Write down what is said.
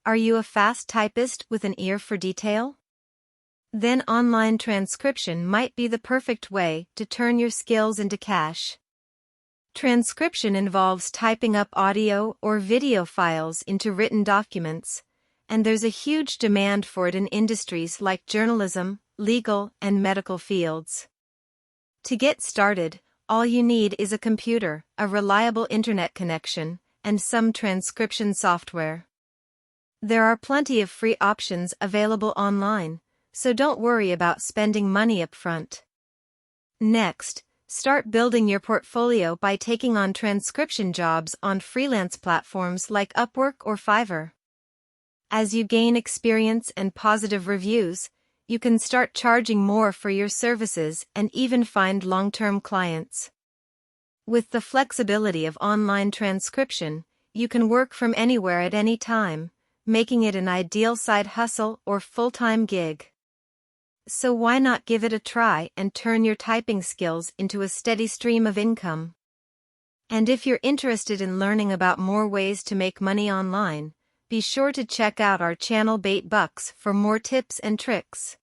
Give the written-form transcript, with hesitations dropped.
Are you a fast typist with an ear for detail? Then online transcription might be the perfect way to turn your skills into cash. Transcription involves typing up audio or video files into written documents, and there's a huge demand for it in industries like journalism, legal, and medical fields. To get started, all you need is a computer, a reliable internet connection, and some transcription software. There are plenty of free options available online, so don't worry about spending money up front. Next, start building your portfolio by taking on transcription jobs on freelance platforms like Upwork or Fiverr. As you gain experience and positive reviews, you can start charging more for your services and even find long-term clients. With the flexibility of online transcription, you can work from anywhere at any time, making it an ideal side hustle or full-time gig. So why not give it a try and turn your typing skills into a steady stream of income? And if you're interested in learning about more ways to make money online, be sure to check out our channel 8 Bucks for more tips and tricks.